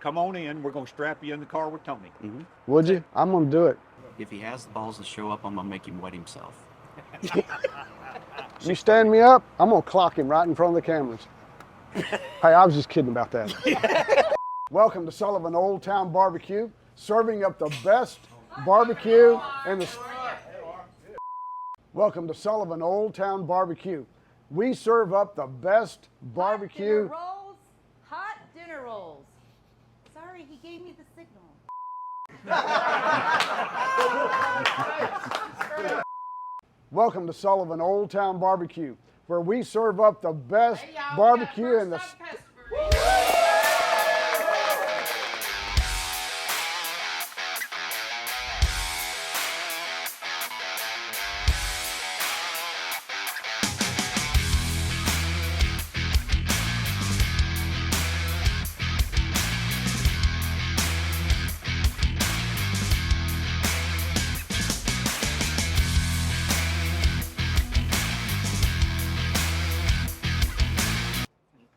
Come on in. We're going to strap you in the car with Tony. Mm-hmm. Would you? I'm going to do it. If he has the balls to show up, I'm going to make him wet himself. You stand me up, I'm going to clock him right in front of the cameras. Hey, I was just kidding about that. Welcome to Sullivan Old Town BBQ, serving up the best barbecue in the... Welcome to Sullivan Old Town BBQ. We serve up the best barbecue. Hot dinner rolls. Sorry, he gave me the signal. Welcome to Sullivan Old Town BBQ, where we serve up the best barbecue in the...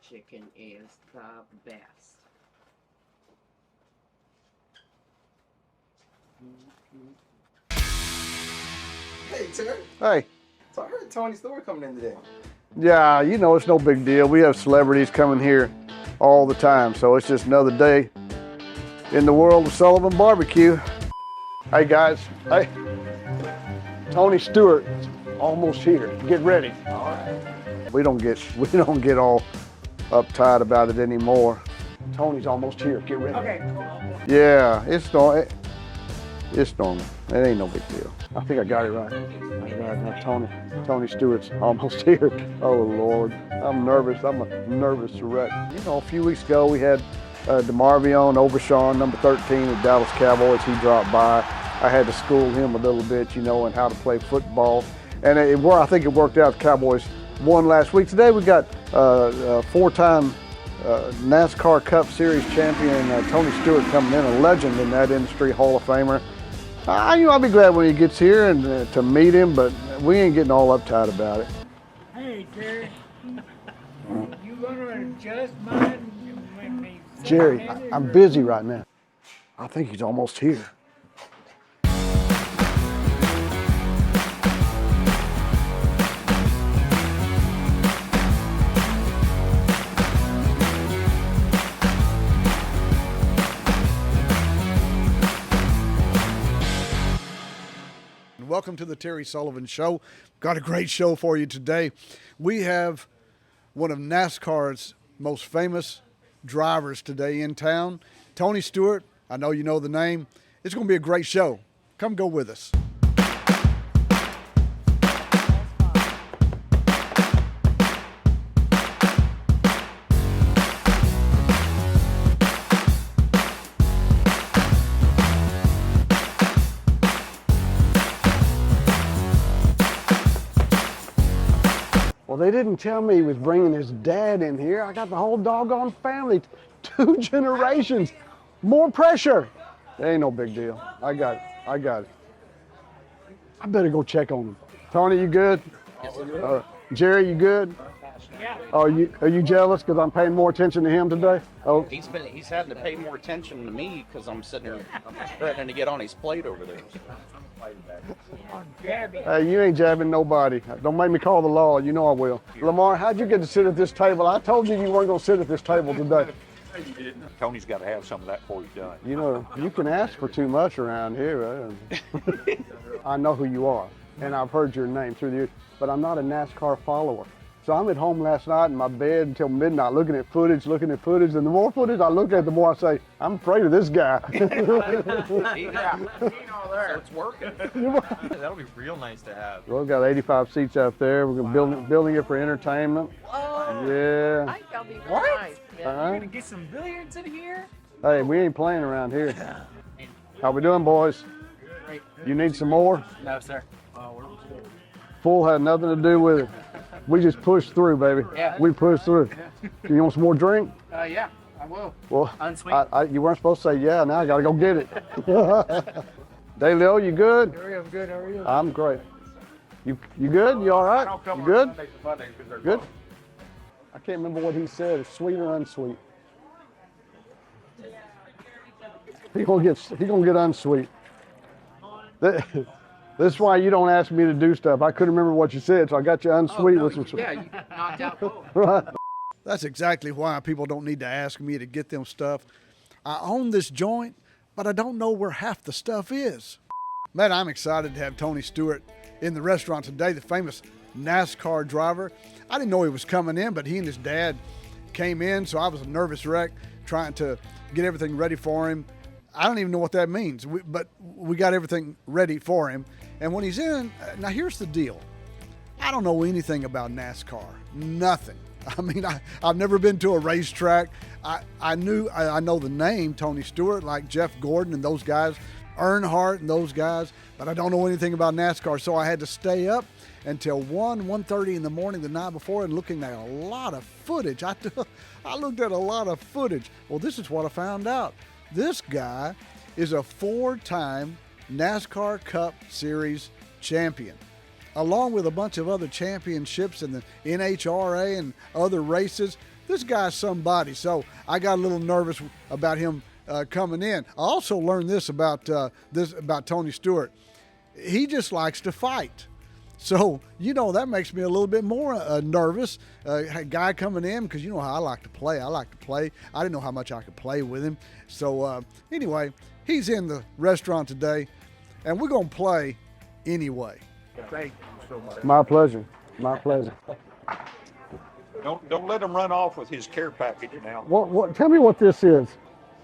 Chicken is the best. Hey, Terry. Hey. So I heard Tony Stewart coming in today. Yeah, you know, it's no big deal. We have celebrities coming here all the time, so it's just another day in the world of Sullivan Barbecue. Hey guys, hey. Tony Stewart almost here. Get ready. All right. We don't get all uptight about it anymore. Tony's almost here. Get ready. Okay. Yeah, it's normal. It ain't no big deal. I think I got it right. I got it now. Tony Stewart's almost here. Oh Lord, I'm nervous. I'm a nervous wreck. You know, a few weeks ago we had DeMarvion Overshawn, number 13 of Dallas Cowboys. He dropped by. I had to school him a little bit, you know, in how to play football, and I think it worked out. The Cowboys won last week. Today we got four-time NASCAR Cup Series champion Tony Stewart coming in, a legend in that industry, Hall of Famer. I'll be glad when he gets here and to meet him, but we ain't getting all uptight about it. Hey, Jerry, you gonna adjust mine when me? Jerry, I'm busy right now. I think he's almost here. Welcome to the Terry Sullivan Show. Got a great show for you today. We have one of NASCAR's most famous drivers today in town, Tony Stewart. I know you know the name. It's going to be a great show. Come go with us. Well, they didn't tell me he was bringing his dad in here. I got the whole doggone family, 2 generations. More pressure. It ain't no big deal. I got it. I better go check on him. Tony, you good? Jerry, you good? Yeah. Are you jealous because I'm paying more attention to him today? Oh, He's having to pay more attention to me because I'm sitting here threatening to get on his plate over there. hey, you ain't jabbing nobody. Don't make me call the law. You know I will. Lamar, how'd you get to sit at this table? I told you weren't going to sit at this table today. Tony's got to have some of that before he's done. You know, you can ask for too much around here. I know who you are, and I've heard your name through the years, but I'm not a NASCAR follower. So I'm at home last night in my bed until midnight looking at footage, and the more footage I look at, the more I say, I'm afraid of this guy. So it's working. That'll be real nice to have. Well, we've got 85 seats out there. We're going to building it for entertainment. Oh, Yeah. I think that'll be What? nice. Huh? Gonna get some billiards in here? Hey, we ain't playing around here. How we doing, boys? You need some more? No, sir. Full had nothing to do with it. We just pushed through, baby. Yeah. We pushed through. You want some more drink? Yeah, I will. Well, Unsweet. you weren't supposed to say yeah. Now I got to go get it. Dayleo, you good? I'm good. How are you? I'm great. You good? You all right? You good? Good. I can't remember what he said. Sweet or unsweet? He gonna get unsweet. This is why you don't ask me to do stuff. I couldn't remember what you said, so I got you unsweet with some. Yeah, you knocked out both. Right. That's exactly why people don't need to ask me to get them stuff. I own this joint, but I don't know where half the stuff is. Man, I'm excited to have Tony Stewart in the restaurant today, the famous NASCAR driver. I didn't know he was coming in, but he and his dad came in, so I was a nervous wreck trying to get everything ready for him. I don't even know what that means, but we got everything ready for him. And when he's in, now here's the deal. I don't know anything about NASCAR, nothing. I mean, I've never been to a racetrack. I know the name Tony Stewart, like Jeff Gordon and those guys, Earnhardt and those guys, but I don't know anything about NASCAR. So I had to stay up until 1:30 in the morning the night before and looking at a lot of footage. I looked at a lot of footage. Well, this is what I found out. This guy is a 4-time NASCAR Cup Series champion, along with a bunch of other championships in the NHRA and other races. This guy's somebody. So I got a little nervous about him coming in. I also learned this about Tony Stewart. He just likes to fight. So, that makes me a little bit more nervous. A guy coming in, because you know how I like to play. I didn't know how much I could play with him. So, anyway, he's in the restaurant today, and we're going to play anyway. Thank you so much. My pleasure. My pleasure. Don't let him run off with his care package now. Tell me what this is.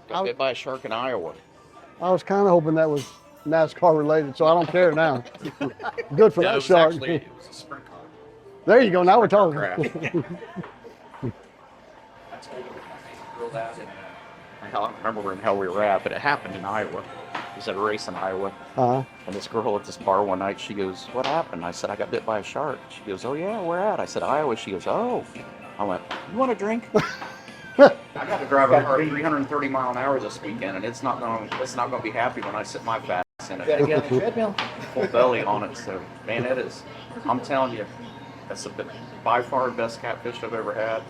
Got bit by a shark in Iowa. I was kind of hoping that was NASCAR related, so I don't care now. Good for that shark. It was a sprint car. There you go. Now we're talking. I don't remember where in hell we were at, but it happened in Iowa. It was at a race in Iowa. Uh-huh. And this girl at this bar one night, she goes, "What happened?" I said, "I got bit by a shark." She goes, "Oh yeah, where at?" I said, "Iowa." She goes, "Oh." I went, "You want a drink?" I got to drive a 330 mile an hour this weekend, and it's not going to be happy when I sit my fat ass in it. Gotta get on the treadmill. Full belly on it. So, man, it is. I'm telling you, that's by far the best catfish I've ever had.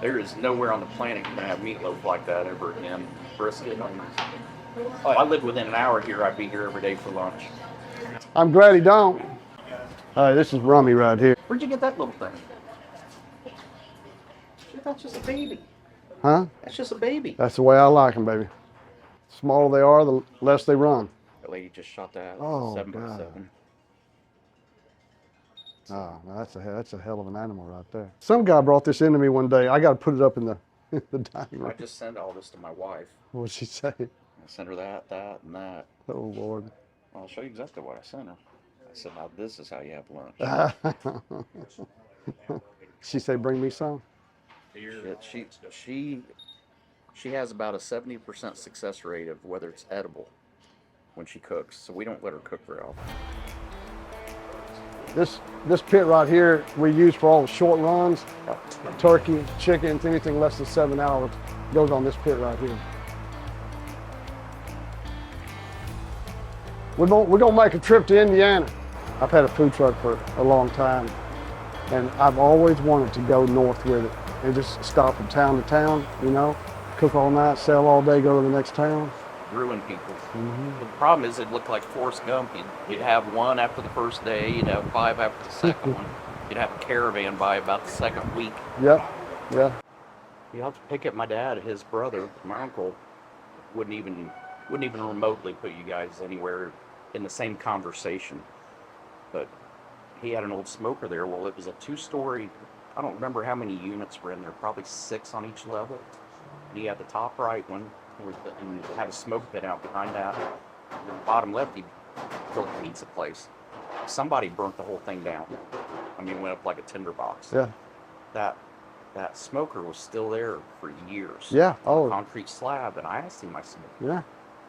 There is nowhere on the planet you can have meatloaf like that ever again. Brisket. If I lived within an hour here, I'd be here every day for lunch. I'm glad he don't. This is rummy right here. Where'd you get that little thing? That's just a baby. Huh? That's just a baby. That's the way I like them, baby. The smaller they are, the less they run. That lady just shot that. Oh, 7x7. Oh, that's a hell of an animal right there. Some guy brought this into me one day. I got to put it up in the dining room. I just sent all this to my wife. What'd she say? I sent her that, and that. Oh, Lord. I'll show you exactly what I sent her. I said, "Now this is how you have lunch." She say, "Bring me some." Yeah, she has about a 70% success rate of whether it's edible when she cooks, so we don't let her cook very often. This pit right here we use for all the short runs. Turkey, chickens, anything less than 7 hours goes on this pit right here. We're gonna make a trip to Indiana. I've had a food truck for a long time, and I've always wanted to go north with it and just stop from town to town, cook all night, sell all day, go to the next town. Ruin people. The problem is it looked like Forrest Gump. You'd have one after the first day, you'd have 5 after the second one. You'd have a caravan by about the second week. Yep, yeah. You have to pick up my dad. His brother, my uncle, wouldn't even remotely put you guys anywhere in the same conversation. But he had an old smoker there. Well, it was a 2-story. I don't remember how many units were in there. Probably 6 on each level. And he had the top right one, and had a smoke pit out behind that. And the bottom left, he built a pizza place. Somebody burnt the whole thing down. I mean, it went up like a tinderbox. Yeah. That smoker was still there for years. Yeah. Oh. Concrete slab, and I asked him, I said, Yeah.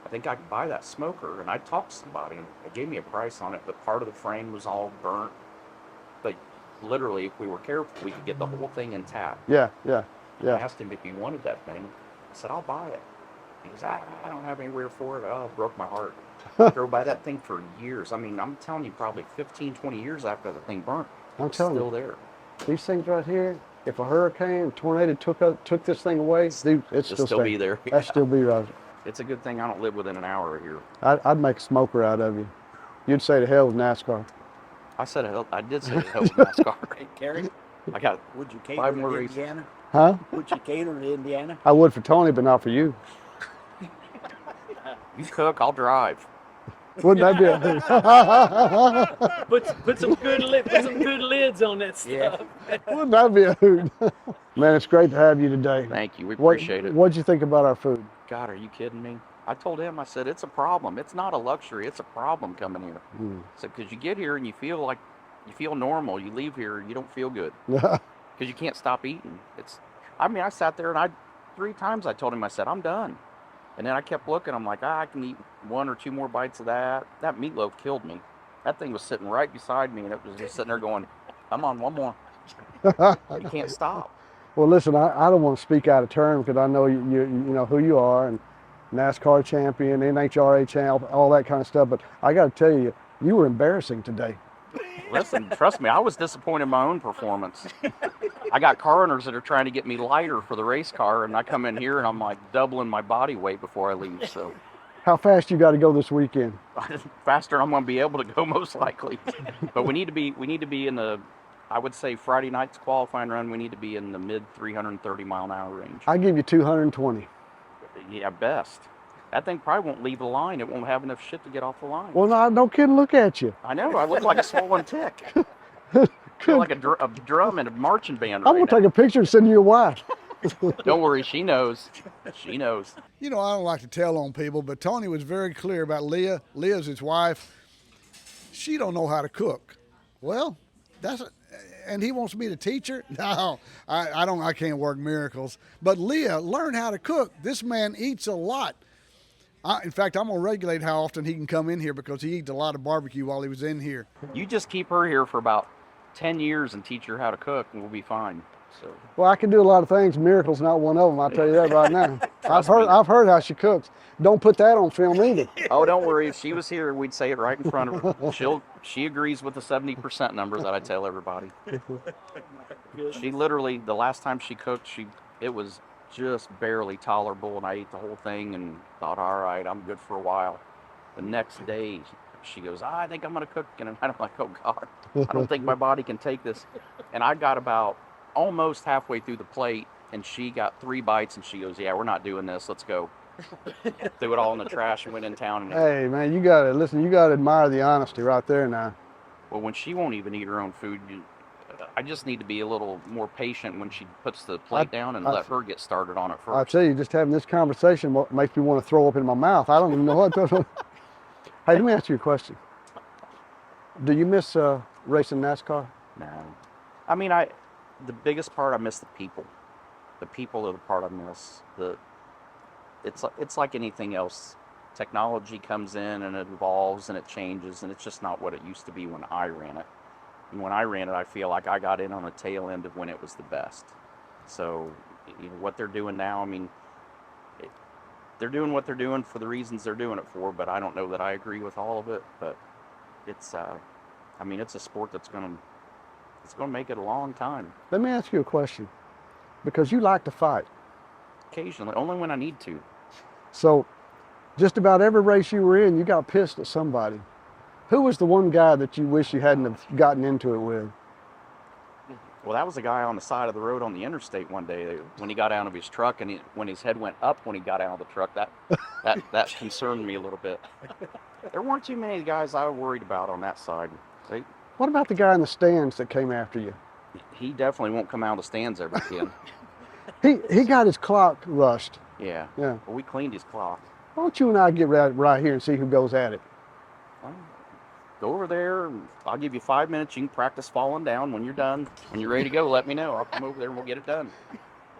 I think I could buy that smoker, and I talked to somebody, and they gave me a price on it, but part of the frame was all burnt. But literally, if we were careful, we could get the whole thing intact. Yeah. I asked him if he wanted that thing. I said, "I'll buy it." He goes, I don't have anywhere for it. Oh, it broke my heart. I drove by that thing for years. I mean, I'm telling you, probably 15, 20 years after the thing burnt. I'm telling still you. there. These things right here, if a hurricane, tornado took this thing away, dude, it's It'll still be there. That'd still be right. It's a good thing I don't live within an hour of here. I'd make a smoker out of you. You'd say to hell with NASCAR. I did say hell with NASCAR. Hey, Kerry, I got would you cater 5 more to races. Indiana? Huh? Would you cater to Indiana? I would for Tony, but not for you. You cook, I'll drive. Wouldn't that be a Put some good lids on that stuff. Wouldn't that be a hoot? Man, it's great to have you today. Thank you. We appreciate it. What'd you think about our food? God, are you kidding me? I told him, I said, it's a problem. It's not a luxury. It's a problem coming here. So, because you get here and you feel normal. You leave here, you don't feel good. Because you can't stop eating. I sat there and 3 times I told him, I said, I'm done. And then I kept looking. I'm like, I can eat 1 or 2 more bites of that. That meatloaf killed me. That thing was sitting right beside me, and it was just sitting there going, come on, 1 more. You can't stop. Well, listen, I don't want to speak out of turn because I know you know who you are, and NASCAR champion, NHRA champ, all that kind of stuff. But I got to tell you, you were embarrassing today. Listen, trust me, I was disappointed in my own performance. I got car owners that are trying to get me lighter for the race car, and I come in here and I'm like doubling my body weight before I leave. So How fast you got to go this weekend? faster than I'm going to be able to go most likely. But we need to be in the, I would say Friday night's qualifying run, we need to be in the mid 330 mile an hour range. I give you 220. Yeah, best. That thing probably won't leave the line. It won't have enough shit to get off the line. Well, no kidding. Look at you. I know. I look like a swollen tick. Feel like a drum in a marching band. I'm gonna take a picture and send you your wife. Don't worry, she knows. She knows. You know, I don't like to tell on people, but Tony was very clear about Leah. Leah's his wife. She don't know how to cook. Well, and he wants me to teach her? No, I can't work miracles. But Leah, learn how to cook. This man eats a lot. In fact, I'm gonna regulate how often he can come in here because he eats a lot of barbecue while he was in here. You just keep her here for about 10 years and teach her how to cook, and we'll be fine. So. Well, I can do a lot of things. Miracle's not one of them. I'll tell you that right now. I've heard how she cooks. Don't put that on film either. Oh, don't worry. If she was here, we'd say it right in front of her. She agrees with the 70% number that I tell everybody. She literally, the last time she cooked, it was just barely tolerable, and I ate the whole thing and thought, all right, I'm good for a while. The next day, she goes, I think I'm gonna cook, and I'm like, oh God, I don't think my body can take this. And I got about almost halfway through the plate, and she got 3 bites, and she goes, yeah, we're not doing this, let's go. Threw it all in the trash and went in town. And Hey man, you gotta admire the honesty right there now. well, when she won't even eat her own food, I just need to be a little more patient when she puts the plate down and let her get started on it first. I tell you, just having this conversation makes me want to throw up in my mouth. I don't even know what to do. Hey, let me ask you a question. Do you miss racing NASCAR? No. I mean, the biggest part, I miss the people. The people are the part I miss. It's like anything else. Technology comes in and it evolves and it changes, and it's just not what it used to be when I ran it. And when I ran it, I feel like I got in on the tail end of when it was the best. So, what they're doing now, I mean, they're doing what they're doing for the reasons they're doing it for, but I don't know that I agree with all of it. But it's a sport that's gonna make it a long time. Let me ask you a question, because you like to fight. Occasionally, only when I need to. So, just about every race you were in, you got pissed at somebody. Who was the one guy that you wish you hadn't have gotten into it with? Well, that was a guy on the side of the road on the interstate one day when he got out of his truck, and when his head went up when he got out of the truck. That concerned me a little bit. There weren't too many guys I was worried about on that side. What about the guy in the stands that came after you? He definitely won't come out of the stands ever again. He got his clock rushed. Yeah. Yeah. Well, we cleaned his clock. Why don't you and I get right here and see who goes at it? Well, go over there. I'll give you 5 minutes. You can practice falling down. When you're done, when you're ready to go, let me know. I'll come over there and we'll get it done.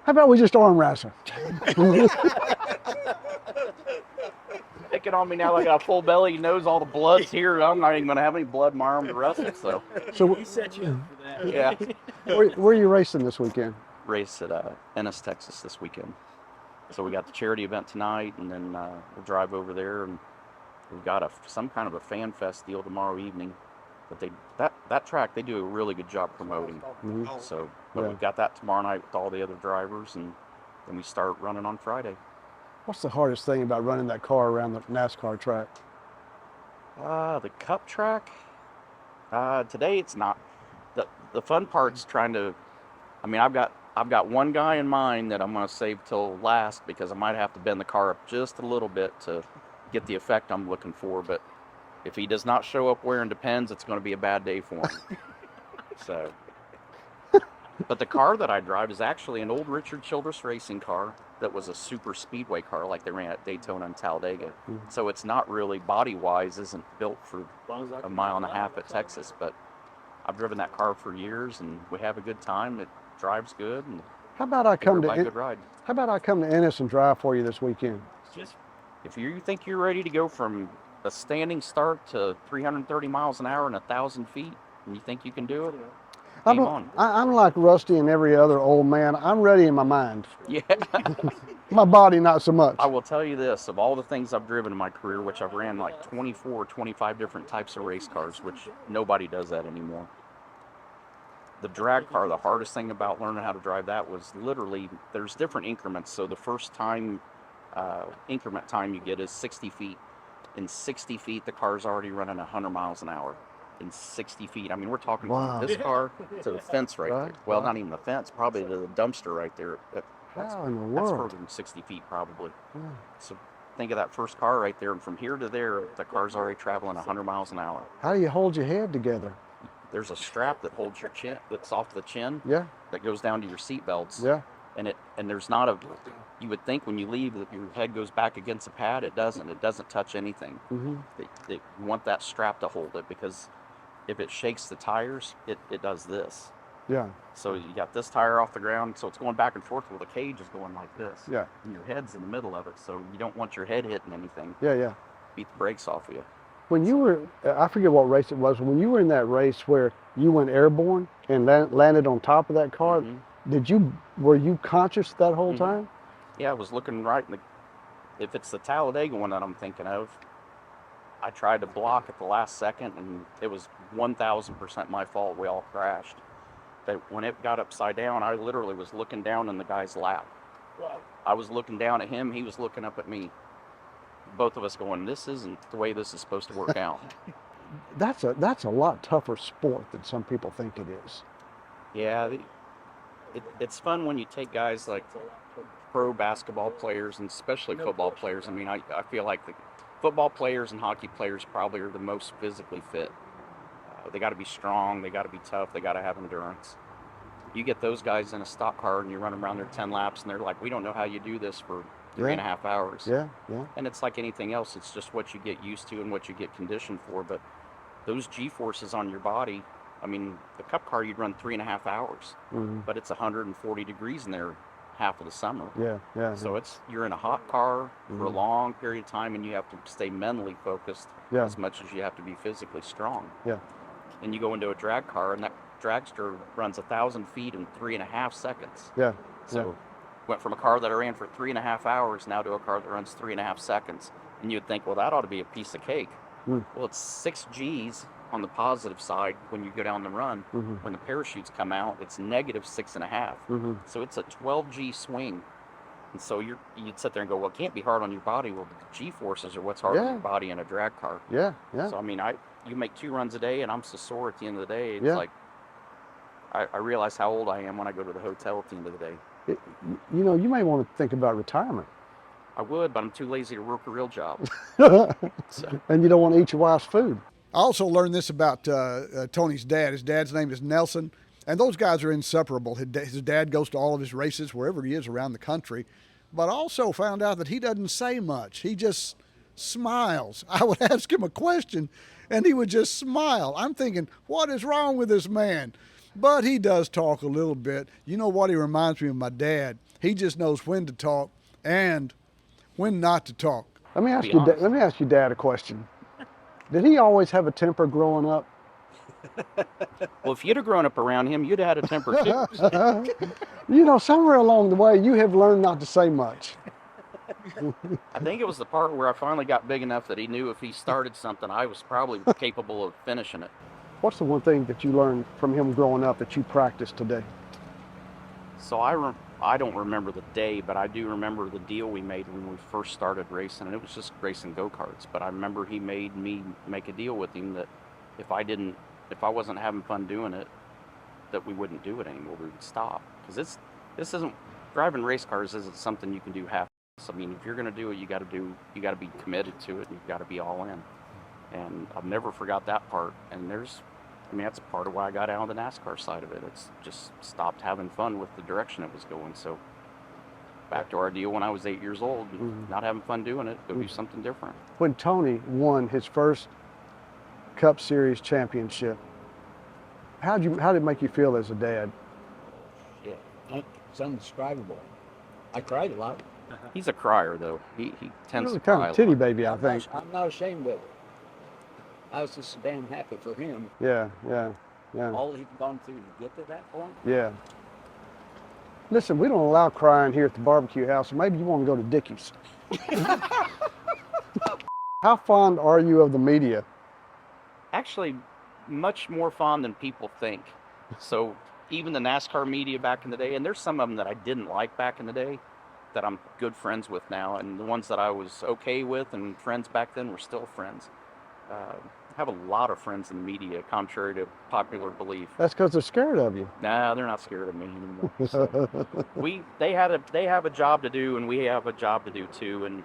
How about we just arm wrestle? Picking on me now like I got a full belly. He knows all the blood's here. I'm not even going to have any blood in my arm to wrestle. So He set you up for that. yeah. where are you racing this weekend? Race at Ennis, Texas this weekend. So we got the charity event tonight, and then we'll drive over there, and we've got some kind of a fan fest deal tomorrow evening. But that track, they do a really good job promoting. Mhm. So, but we've got that tomorrow night with all the other drivers, and then we start running on Friday. What's the hardest thing about running that car around the NASCAR track? The cup track. Today it's not. The fun part's trying to. I mean, I've got one guy in mind that I'm going to save till last because I might have to bend the car up just a little bit to get the effect I'm looking for. But if he does not show up wearing Depends, it's going to be a bad day for him. So. But the car that I drive is actually an old Richard Childress racing car that was a super speedway car like they ran at Daytona and Talladega. So it's not really, body-wise, isn't built for a mile and a half at Texas. But I've driven that car for years, and we have a good time. It drives good, and How about I come everybody to good ride. How about I come to Ennis and drive for you this weekend? If you think you're ready to go from a standing start to 330 miles an hour and 1,000 feet, and you think you can do it, game on. I'm like Rusty and every other old man. I'm ready in my mind. Yeah. My body, not so much. I will tell you this, of all the things I've driven in my career, which I've ran like 24, 25 different types of race cars, which nobody does that anymore. The drag car, the hardest thing about learning how to drive that was literally, there's different increments. So the first time, increment time you get is 60 feet. In 60 feet, the car's already running 100 miles an hour. In 60 feet. I mean, we're talking from this car to the fence right there. Well, not even the fence, probably to the dumpster right there. How in the That's world? further than 60 feet probably. So think of that first car right there, and from here to there, the car's already traveling 100 miles an hour. How do you hold your head together? There's a strap that holds your chin, that's off the chin, Yeah, that goes down to your seat belts. yeah. And there's not a, you would think when you leave that your head goes back against the pad. It doesn't touch anything. You want that strap to hold it, because if it shakes the tires, it does this. Yeah, So you got this tire off the ground, so it's going back and forth, while the cage is going like this. yeah, And your head's in the middle of it, so you don't want your head hitting anything. yeah, yeah. Beat the brakes off of you. When you were, I forget what race it was, when you were in that race where you went airborne and landed on top of that car, were you conscious that whole time? Yeah, I was looking right in the, if it's the Talladega one that I'm thinking of, I tried to block at the last second, and it was 1,000% my fault. We all crashed. But when it got upside down, I literally was looking down in the guy's lap. I was looking down at him, he was looking up at me. Both of us going, this isn't the way this is supposed to work out. That's a lot tougher sport than some people think it is. Yeah, it's fun when you take guys like pro basketball players, and especially football players. I mean, I feel like the football players and hockey players probably are the most physically fit. They got to be strong, they got to be tough, they got to have endurance. You get those guys in a stock car and you run around there 10 laps, and they're like, we don't know how you do this for 3.5 hours. Yeah, yeah. And it's like anything else, it's just what you get used to and what you get conditioned for. But those G-forces on your body, I mean, the cup car you'd run 3.5 hours, but it's 140 degrees in there half of the summer. Yeah, yeah. So you're in a hot car for a long period of time, and you have to stay mentally focused as much as you have to be physically strong. Yeah. And you go into a drag car, and that dragster runs 1,000 feet in 3.5 seconds. Yeah. So went from a car that I ran for 3.5 hours now to a car that runs 3.5 seconds. And you'd think, well, that ought to be a piece of cake. Well, it's 6 Gs on the positive side when you go down the run. When the parachutes come out, it's negative 6.5. So it's a 12 G swing. And so you'd sit there and go, well, it can't be hard on your body. Well, the G forces are what's hard on your body in a drag car. Yeah, yeah. So I mean, you make 2 runs a day, and I'm so sore at the end of the day. It's like I realize how old I am when I go to the hotel at the end of the day. You know, you may want to think about retirement. I would, but I'm too lazy to work a real job. And you don't want to eat your wife's food. I also learned this about Tony's dad. His dad's name is Nelson, and those guys are inseparable. His dad goes to all of his races wherever he is around the country, but I also found out that he doesn't say much. He just smiles. I would ask him a question, and he would just smile. I'm thinking, what is wrong with this man? But he does talk a little bit. You know what? He reminds me of my dad. He just knows when to talk and when not to talk. Let me ask your dad a question. Did he always have a temper growing up? Well, if you'd have grown up around him, you'd have had a temper too. You know, somewhere along the way, you have learned not to say much. I think it was the part where I finally got big enough that he knew if he started something, I was probably capable of finishing it. What's the one thing that you learned from him growing up that you practice today? So I I don't remember the day, but I do remember the deal we made when we first started racing, and it was just racing go-karts. But I remember he made me make a deal with him that if I wasn't having fun doing it, that we wouldn't do it anymore. We would stop, because this isn't driving race cars isn't something you can do half. I mean, if you're going to do it, you got to be committed to it. And you've got to be all in. And I've never forgot that part. And that's part of why I got out on the NASCAR side of it. It's just stopped having fun with the direction it was going. So back to our deal when I was 8 years old, not having fun doing it, go do something different. When Tony won his first Cup Series championship, how did it make you feel as a dad? Yeah, it's indescribable. I cried a lot. He's a crier, though. He tends Really to cry kind a of titty lot. baby, I think. I'm not ashamed of it. I was just damn happy for him. Yeah. All he'd gone through to get to that point. Yeah. Listen, we don't allow crying here at the barbecue house, so maybe you want to go to Dickie's. How fond are you of the media? Actually, much more fond than people think. So even the NASCAR media back in the day, and there's some of them that I didn't like back in the day that I'm good friends with now, and the ones that I was okay with and friends back then were still friends. I have a lot of friends in the media, contrary to popular belief. That's because they're scared of you. Nah, they're not scared of me anymore. So they have a job to do, and we have a job to do too. And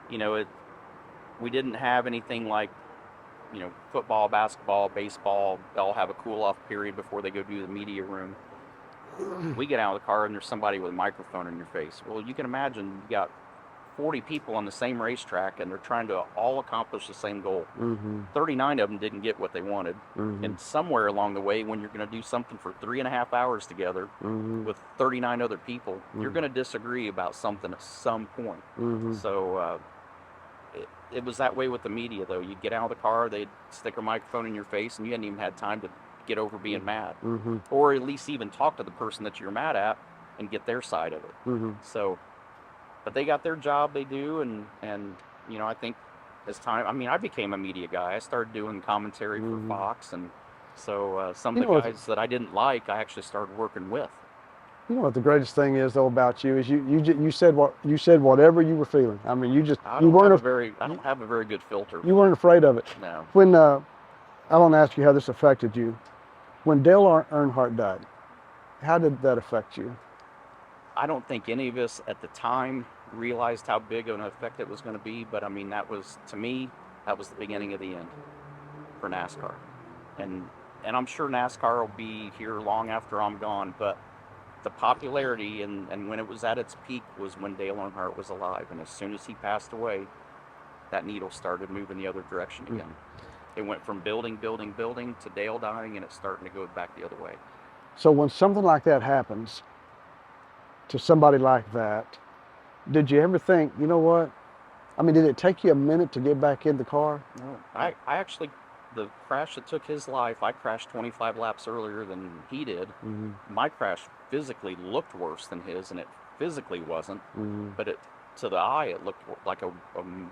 we didn't have anything like football, basketball, baseball. They'll have a cool off period before they go do the media room. We get out of the car and there's somebody with a microphone in your face. Well, you can imagine you got 40 people on the same racetrack and they're trying to all accomplish the same goal. 39 of them didn't get what they wanted. And somewhere along the way, when you're going to do something for 3.5 hours together with 39 other people, you're going to disagree about something at some point. So it was that way with the media, though. You'd get out of the car, they'd stick a microphone in your face, and you hadn't even had time to get over being mad. Or at least even talk to the person that you're mad at and get their side of it. So, but they got their job, they do, and I think as time, I became a media guy. I started doing commentary for Fox, and so some of the guys that I didn't like, I actually started working with. You know what the greatest thing is though about you is you said whatever you were feeling. I mean, I don't have a very good filter. You weren't afraid of it. No. When I want to ask you how this affected you. When Dale Earnhardt died, how did that affect you? I don't think any of us at the time realized how big of an effect it was going to be, but that was, to me, that was the beginning of the end for NASCAR. And I'm sure NASCAR will be here long after I'm gone, but the popularity and when it was at its peak was when Dale Earnhardt was alive. And as soon as he passed away, that needle started moving the other direction again. It went from building to Dale dying, and it's starting to go back the other way. So when something like that happens to somebody like that, did you ever think, you know what? Did it take you a minute to get back in the car? No. I actually, the crash that took his life, I crashed 25 laps earlier than he did. My crash physically looked worse than his, and it physically wasn't, but to the eye, it looked like a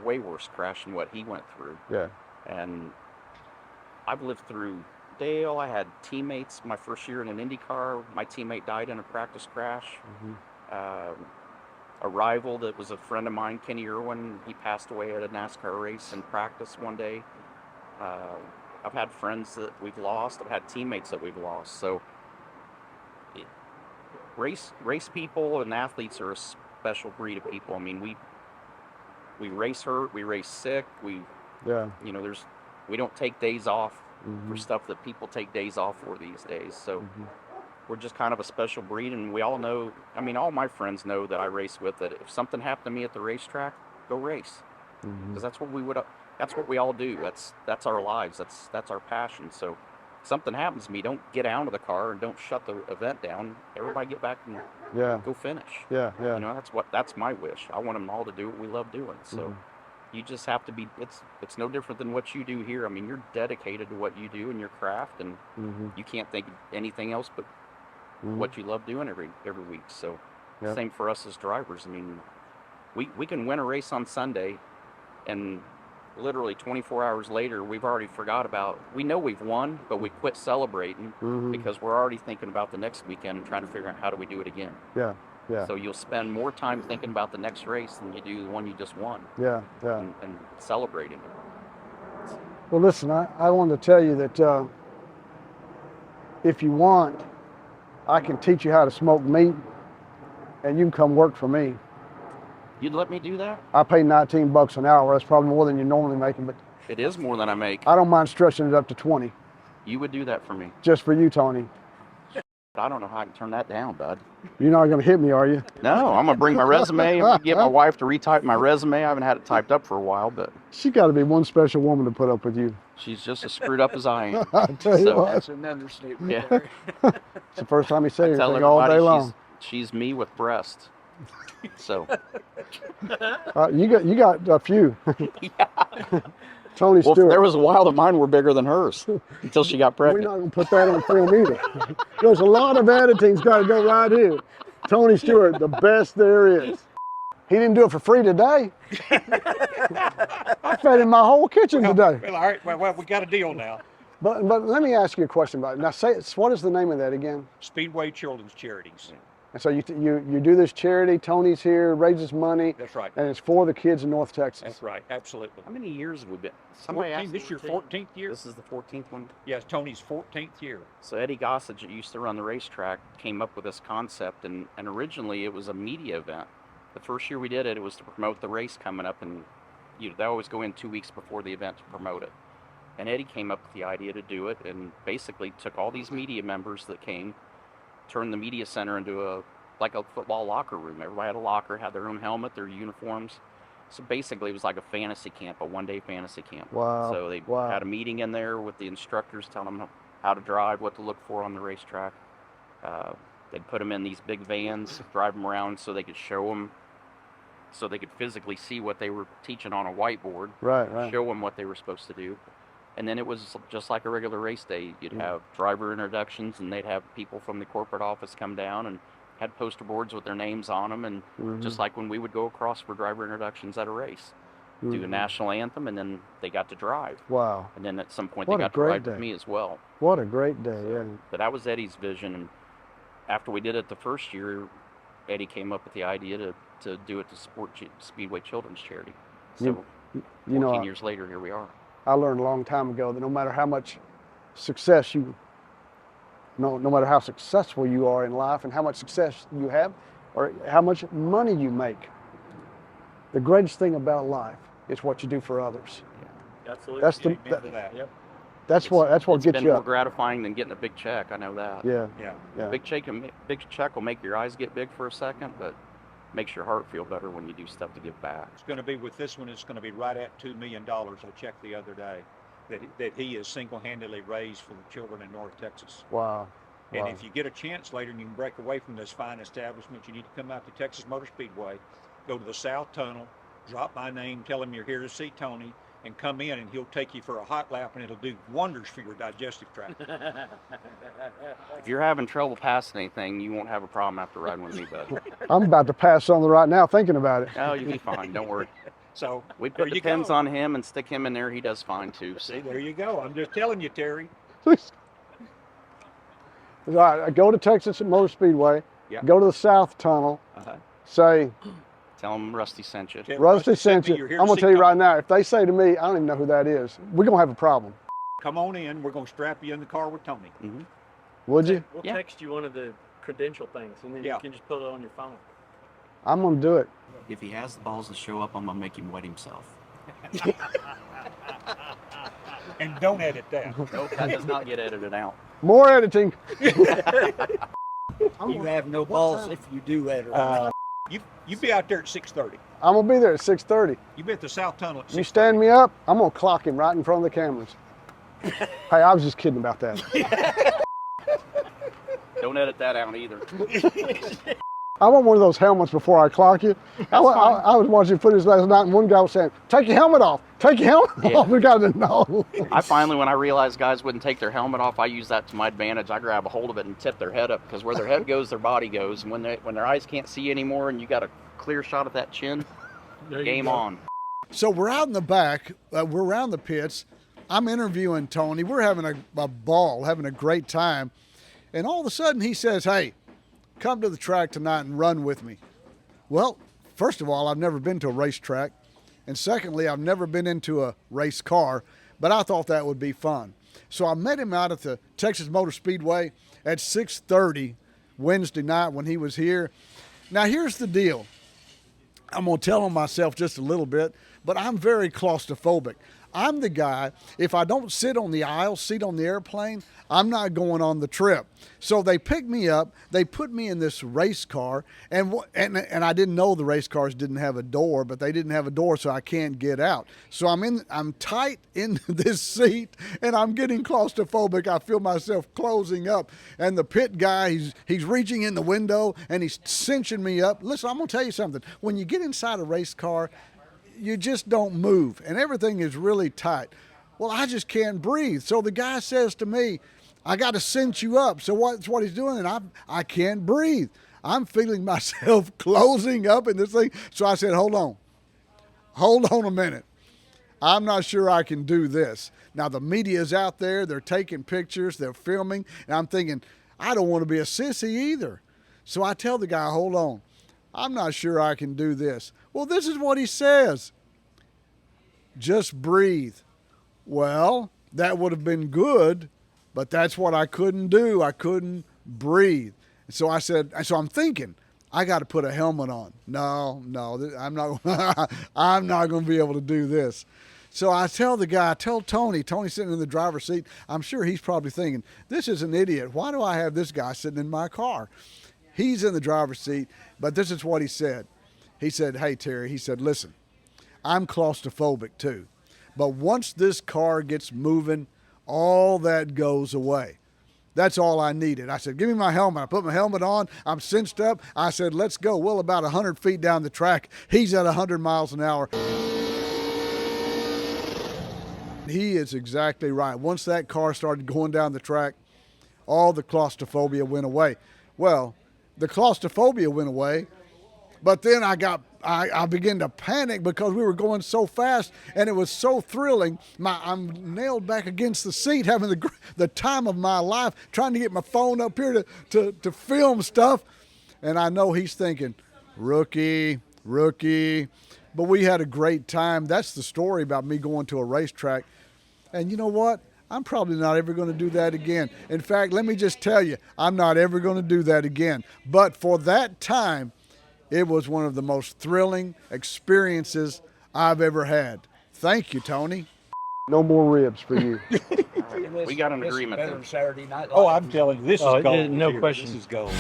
way worse crash than what he went through. Yeah. And I've lived through Dale. I had teammates my first year in an Indy car. My teammate died in a practice crash. A rival that was a friend of mine, Kenny Irwin, he passed away at a NASCAR race in practice one day. I've had friends that we've lost. I've had teammates that we've lost. So race people and athletes are a special breed of people. We race hurt, we race sick, we don't take days off for stuff that people take days off for these days. So we're just kind of a special breed, and we all know, all my friends know that I race with, that if something happened to me at the racetrack, go race. Because that's what we all do. That's our lives. That's our passion. So if something happens to me, don't get out of the car and don't shut the event down. Everybody get back and go finish. That's my wish. I want them all to do what we love doing. So you just have to be, it's no different than what you do here. You're dedicated to what you do in your craft, and you can't think of anything else but what you love doing every week. So same for us as drivers. We can win a race on Sunday, and literally 24 hours later, we've already we know we've won, but we quit celebrating because we're already thinking about the next weekend and trying to figure out how do we do it again. Yeah. Yeah. So you'll spend more time thinking about the next race than you do the one you just won, Yeah. Yeah. and celebrating it. Well, listen, I wanted to tell you that if you want, I can teach you how to smoke meat, and you can come work for me. You'd let me do that? I pay $19 an hour. That's probably more than you're normally making, but It is more than I make. I don't mind stretching it up to 20, You would do that for me. just for you, Tony. I don't know how I can turn that down, bud. You're not going to hit me, are you? No, I'm gonna bring my resume. I'm gonna get my wife to retype my resume. I haven't had it typed up for a while, but She got to be one special woman to put up with you. she's just as screwed up as I am. I tell you So- what, That's an understatement. Yeah. it's the first time he said Tell anything all day everybody long. she's me with breasts. So You got a few. Tony well, Stewart. there was a while that mine were bigger than hers until she got We're pregnant. not going to put that on film either. There's a lot of editing's got to go right here. Tony Stewart, the best there is. He didn't do it for free today. I fed him my whole kitchen today. Well, all right. Well, we got a deal now. But let me ask you a question about it. Now, what is the name of that again? Speedway Children's Charities. And so you do this charity. Tony's here, raises money, That's right. and it's for the kids in North Texas. That's right. Absolutely. How many years have we been? Somebody 14, asked this your 14th year? This is the 14th one. Yes, Tony's 14th year. So Eddie Gossage, that used to run the racetrack, came up with this concept, and originally it was a media event. The first year we did it, it was to promote the race coming up, and they always go in 2 weeks before the event to promote it. And Eddie came up with the idea to do it, and basically took all these media members that came, turned the media center into like a football locker room. Everybody had a locker, had their own helmet, their uniforms. So basically it was like a fantasy camp, a one-day fantasy camp. Wow. So they Wow. had a meeting in there with the instructors, telling them how to drive, what to look for on the racetrack. They'd put them in these big vans, drive them around so they could show them, so they could physically see what they were teaching on a whiteboard, Right. show them what they were supposed to do. And then it was just like a regular race day. You'd have driver introductions, and they'd have people from the corporate office come down and had poster boards with their names on them, and just like when we would go across for driver introductions at a race, do a national anthem, and then they got to drive. Wow. And then at some point What they a got to great ride day. with me as well. What a great day. Yeah. But that was Eddie's vision, and after we did it the first year, Eddie came up with the idea to do it to Speedway Children's Charity. So You 14 know, years later, here we are. I learned a long time ago that no matter how much success no matter how successful you are in life and how much success you have or how much money you make, the greatest thing about life is what you do for others. Absolutely. That's the Amen to that. Yep. that's what It's gets been you more up. gratifying than getting a big check. I know that. Yeah. Yeah. Yeah. Big check will make your eyes get big for a second, but makes your heart feel better when you do stuff to give back. It's going to be with this one. It's going to be right at $2 million. I checked the other day that he has single-handedly raised for the children in North Texas. Wow. And Wow. if you get a chance later and you can break away from this fine establishment, you need to come out to Texas Motor Speedway, go to the South Tunnel, drop my name, tell him you're here to see Tony, and come in, and he'll take you for a hot lap, and it'll do wonders for your digestive tract. If you're having trouble passing anything, you won't have a problem after riding with me, bud. I'm about to pass something right now thinking about it. Oh, you'll be fine. Don't worry. So We there put the you pins go. on him and stick him in there. He does fine too. See, there you go. I'm just telling you, Terry. All right, I go to Texas Motor Speedway, Yeah. go to the South Tunnel, Uh-huh. say, Tell him Rusty sent you. Tell Rusty sent you. you're here I'm to going see to tell you right Tony. now, if they say to me, I don't even know who that is, we're going to have a problem. Come on in. We're going to strap you in the car with Tony. Would you? We'll Yeah. text you one of the credential things, and then Yeah. you can just put it on your phone. I'm going to do it. If he has the balls to show up, I'm gonna make him wet himself. And don't edit that. Nope, that does not get edited out. More editing. You have no balls if you do that. You be out there at 6:30. I'm going to be there at 6:30. You be at the South Tunnel at 6:30. You stand me up, I'm going to clock him right in front of the cameras. Hey, I was just kidding about that. Don't edit that out either. I want one of those helmets before I clock you. I was watching footage last night, and one guy was saying, take your helmet off. Take your helmet Yeah. off. We got to know. I finally, when I realized guys wouldn't take their helmet off, I use that to my advantage. I grab a hold of it and tip their head up, because where their head goes, their body goes. And when their eyes can't see anymore, and you got a clear shot of that chin, There you game go. on. So we're out in the back. We're around the pits. I'm interviewing Tony. We're having a ball, having a great time. And all of a sudden he says, hey, come to the track tonight and run with me. Well, first of all, I've never been to a racetrack. And secondly, I've never been into a race car, but I thought that would be fun. So I met him out at the Texas Motor Speedway at 6:30 Wednesday night when he was here. Now, here's the deal. I'm going to tell on myself just a little bit, but I'm very claustrophobic. I'm the guy, if I don't sit on the aisle seat on the airplane, I'm not going on the trip. So they picked me up, they put me in this race car, and I didn't know the race cars didn't have a door, but they didn't have a door, so I can't get out. So I'm tight in this seat, and I'm getting claustrophobic. I feel myself closing up, and the pit guy, he's reaching in the window, and he's cinching me up. Listen, I'm going to tell you something. When you get inside a race car, you just don't move, and everything is really tight. Well, I just can't breathe. So the guy says to me, I got to cinch you up. So what's what he's doing, and I can't breathe. I'm feeling myself closing up in this thing. So I said, hold on a minute. I'm not sure I can do this. Now the media's out there, they're taking pictures, they're filming, and I'm thinking, I don't want to be a sissy either. So I tell the guy, hold on, I'm not sure I can do this. Well, this is what he says. Just breathe. Well, that would have been good, but that's what I couldn't do. I couldn't breathe. So I said, so I'm thinking, I got to put a helmet on. No, I'm not, I'm not going to be able to do this. So I tell the guy, Tony sitting in the driver's seat, I'm sure he's probably thinking, this is an idiot. Why do I have this guy sitting in my car? He's in the driver's seat, but this is what he said. He said, hey, Terry, he said, listen, I'm claustrophobic too. But once this car gets moving, all that goes away. That's all I needed. I said, give me my helmet. I put my helmet on. I'm cinched up. I said, let's go. Well, about 100 feet down the track, he's at 100 miles an hour. He is exactly right. Once that car started going down the track, all the claustrophobia went away. Well, the claustrophobia went away, but then I began to panic because we were going so fast and it was so thrilling. I'm nailed back against the seat, having the time of my life, trying to get my phone up here to film stuff. And I know he's thinking, rookie. But we had a great time. That's the story about me going to a racetrack. And you know what? I'm probably not ever going to do that again. In fact, let me just tell you, I'm not ever going to do that again. But for that time, it was one of the most thrilling experiences I've ever had. Thank you, Tony. No more ribs for you. We got an This is agreement better then. than Saturday Night Live. Oh, I'm telling you, this is gold. no here. question. This is gold.